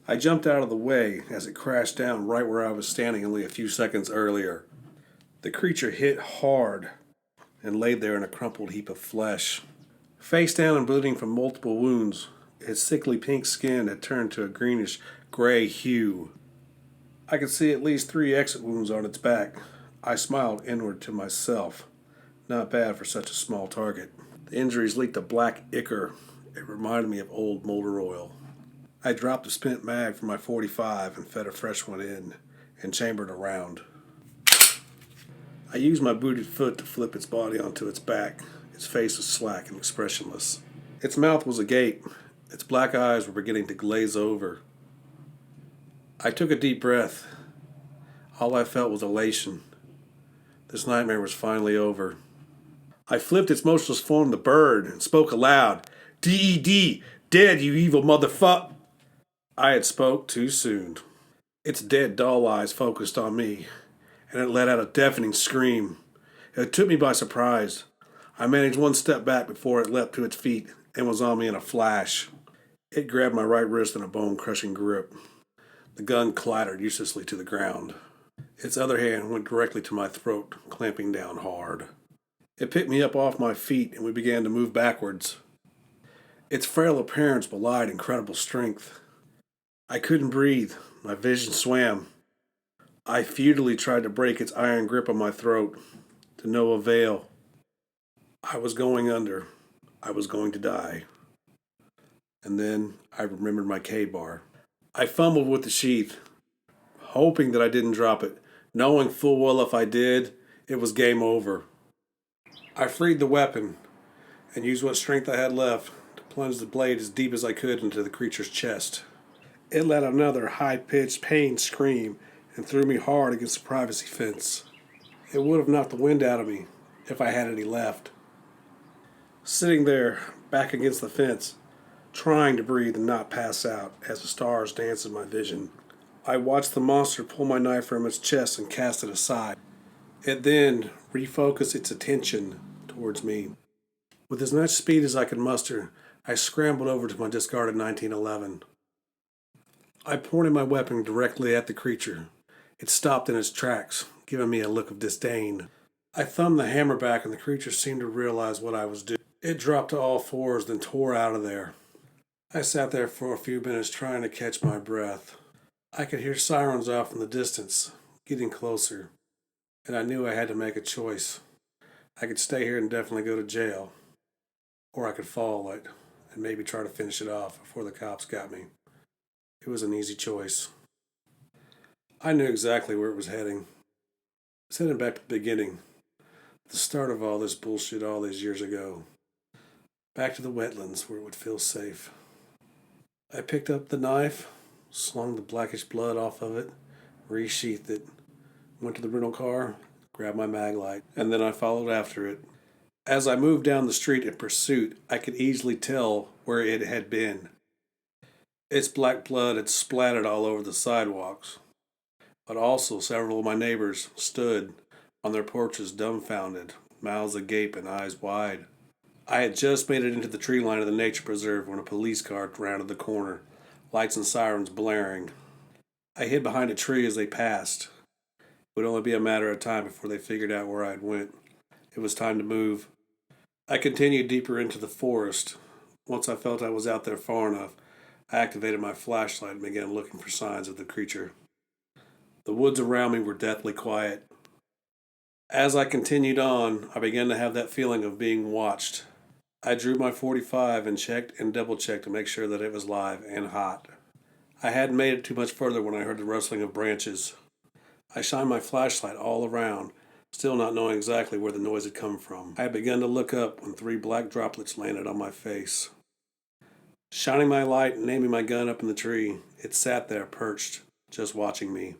I jumped out of the way as it crashed down right where I was standing only a few seconds earlier. The creature hit hard and laid there in a crumpled heap of flesh. Face down and bleeding from multiple wounds, its sickly pink skin had turned to a greenish gray hue. I could see at least 3 exit wounds on its back. I smiled inward to myself. Not bad for such a small target. The injuries leaked a black ichor. It reminded me of old motor oil. I dropped a spent mag from my 45 and fed a fresh one in and chambered a round. I used my booted foot to flip its body onto its back. Its face was slack and expressionless. Its mouth was agape. Its black eyes were beginning to glaze over. I took a deep breath. All I felt was elation. This nightmare was finally over. I flipped its motionless form to bird and spoke aloud. "D-E-D, dead, you evil motherfuck!" I had spoke too soon. Its dead doll eyes focused on me, and it let out a deafening scream. It took me by surprise. I managed one step back before it leapt to its feet and was on me in a flash. It grabbed my right wrist in a bone-crushing grip. The gun clattered uselessly to the ground. Its other hand went directly to my throat, clamping down hard. It picked me up off my feet, and we began to move backwards. Its frail appearance belied incredible strength. I couldn't breathe. My vision swam. I futilely tried to break its iron grip on my throat. To no avail. I was going under. I was going to die. And then I remembered my K-bar. I fumbled with the sheath, hoping that I didn't drop it, knowing full well if I did, it was game over. I freed the weapon and used what strength I had left to plunge the blade as deep as I could into the creature's chest. It let another high-pitched pain scream and threw me hard against the privacy fence. It would have knocked the wind out of me if I had any left. Sitting there, back against the fence, trying to breathe and not pass out as the stars danced in my vision, I watched the monster pull my knife from its chest and cast it aside. It then refocused its attention towards me. With as much speed as I could muster, I scrambled over to my discarded 1911. I pointed my weapon directly at the creature. It stopped in its tracks, giving me a look of disdain. I thumbed the hammer back and the creature seemed to realize what I was doing. It dropped to all fours, then tore out of there. I sat there for a few minutes trying to catch my breath. I could hear sirens off in the distance, getting closer, and I knew I had to make a choice. I could stay here and definitely go to jail, or I could follow it and maybe try to finish it off before the cops got me. It was an easy choice. I knew exactly where it was heading. It was heading back to the beginning, the start of all this bullshit all these years ago. Back to the wetlands where it would feel safe. I picked up the knife, slung the blackish blood off of it, resheathed it, went to the rental car, grabbed my mag light, and then I followed after it. As I moved down the street in pursuit, I could easily tell where it had been. Its black blood had splattered all over the sidewalks, but also several of my neighbors stood on their porches dumbfounded, mouths agape and eyes wide. I had just made it into the tree line of the nature preserve when a police car rounded the corner, lights and sirens blaring. I hid behind a tree as they passed. It would only be a matter of time before they figured out where I'd went. It was time to move. I continued deeper into the forest. Once I felt I was out there far enough, I activated my flashlight and began looking for signs of the creature. The woods around me were deathly quiet. As I continued on, I began to have that feeling of being watched. I drew my 45 and checked and double-checked to make sure that it was live and hot. I hadn't made it too much further when I heard the rustling of branches. I shined my flashlight all around, still not knowing exactly where the noise had come from. I had begun to look up when 3 black droplets landed on my face. Shining my light and aiming my gun up in the tree, it sat there perched, just watching me.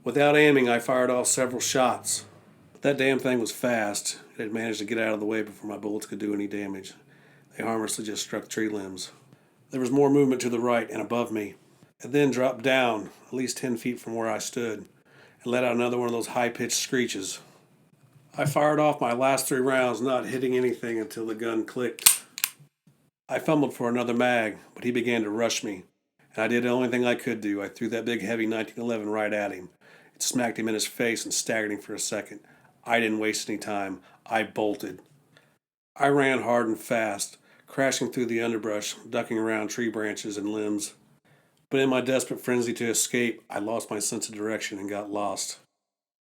Without aiming, I fired off several shots. But that damn thing was fast. It had managed to get out of the way before my bullets could do any damage. They harmlessly just struck tree limbs. There was more movement to the right and above me. It then dropped down, at least 10 feet from where I stood, and let out another one of those high-pitched screeches. I fired off my last 3 rounds, not hitting anything until the gun clicked. I fumbled for another mag, but he began to rush me, and I did the only thing I could do. I threw that big heavy 1911 right at him. It smacked him in his face and staggered him for a second. I didn't waste any time. I bolted. I ran hard and fast, crashing through the underbrush, ducking around tree branches and limbs. But in my desperate frenzy to escape, I lost my sense of direction and got lost.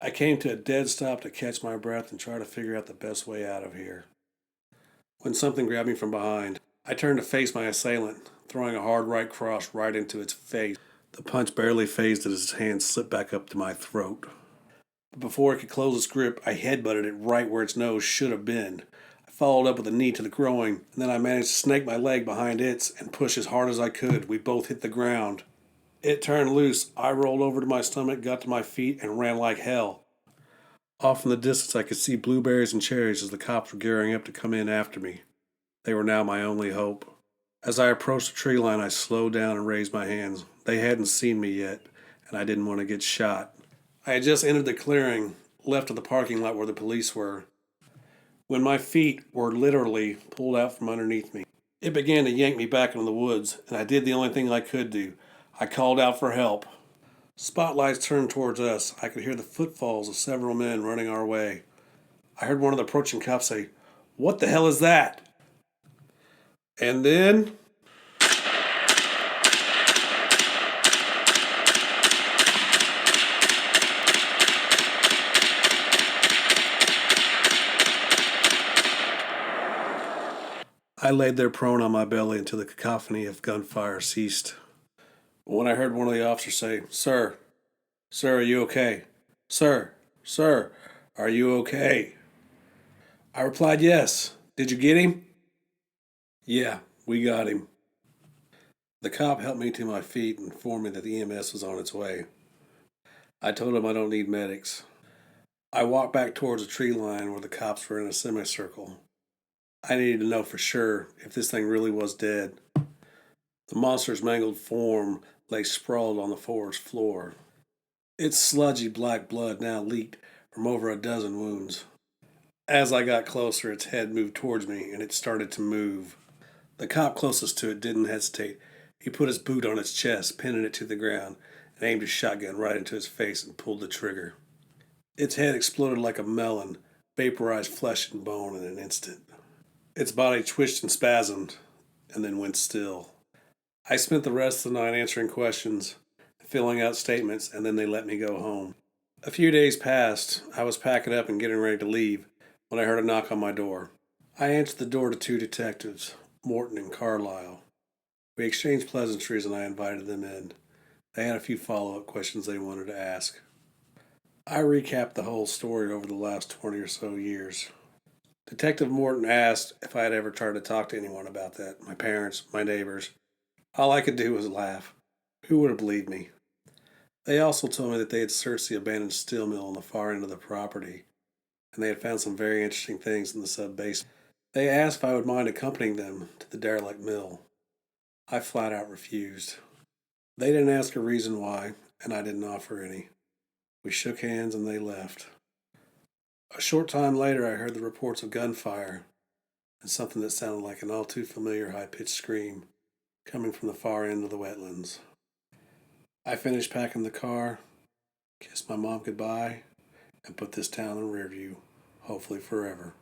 I came to a dead stop to catch my breath and try to figure out the best way out of here, when something grabbed me from behind. I turned to face my assailant, throwing a hard right cross right into its face. The punch barely phased as his hand slipped back up to my throat. But before it could close its grip, I headbutted it right where its nose should have been. I followed up with a knee to the groin, and then I managed to snake my leg behind its and push as hard as I could. We both hit the ground. It turned loose. I rolled over to my stomach, got to my feet, and ran like hell. Off in the distance, I could see blueberries and cherries as the cops were gearing up to come in after me. They were now my only hope. As I approached the tree line, I slowed down and raised my hands. They hadn't seen me yet, and I didn't want to get shot. I had just entered the clearing, left of the parking lot where the police were, when my feet were literally pulled out from underneath me. It began to yank me back into the woods, and I did the only thing I could do. I called out for help. Spotlights turned towards us. I could hear the footfalls of several men running our way. I heard one of the approaching cops say, "What the hell is that?" And then I laid there prone on my belly until the cacophony of gunfire ceased. When I heard one of the officers say, "Sir, sir, are you okay? Sir, sir, are you okay?" I replied, "Yes. Did you get him?" "Yeah, we got him." The cop helped me to my feet and informed me that the EMS was on its way. I told him I don't need medics. I walked back towards the tree line where the cops were in a semicircle. I needed to know for sure if this thing really was dead. The monster's mangled form lay sprawled on the forest floor. Its sludgy black blood now leaked from over a dozen wounds. As I got closer, its head moved towards me, and it started to move. The cop closest to it didn't hesitate. He put his boot on its chest, pinning it to the ground, and aimed his shotgun right into its face and pulled the trigger. Its head exploded like a melon, vaporized flesh and bone in an instant. Its body twitched and spasmed, and then went still. I spent the rest of the night answering questions, filling out statements, and then they let me go home. A few days passed. I was packing up and getting ready to leave when I heard a knock on my door. I answered the door to two detectives, Morton and Carlyle. We exchanged pleasantries and I invited them in. They had a few follow-up questions they wanted to ask. I recapped the whole story over the last 20 or so years. Detective Morton asked if I had ever tried to talk to anyone about that, my parents, my neighbors. All I could do was laugh. Who would have believed me? They also told me that they had searched the abandoned steel mill on the far end of the property, and they had found some very interesting things in the sub-basement. They asked if I would mind accompanying them to the derelict mill. I flat out refused. They didn't ask a reason why, and I didn't offer any. We shook hands and they left. A short time later, I heard the reports of gunfire and something that sounded like an all too familiar high-pitched scream coming from the far end of the wetlands. I finished packing the car, kissed my mom goodbye, and put this town in rear view, hopefully forever.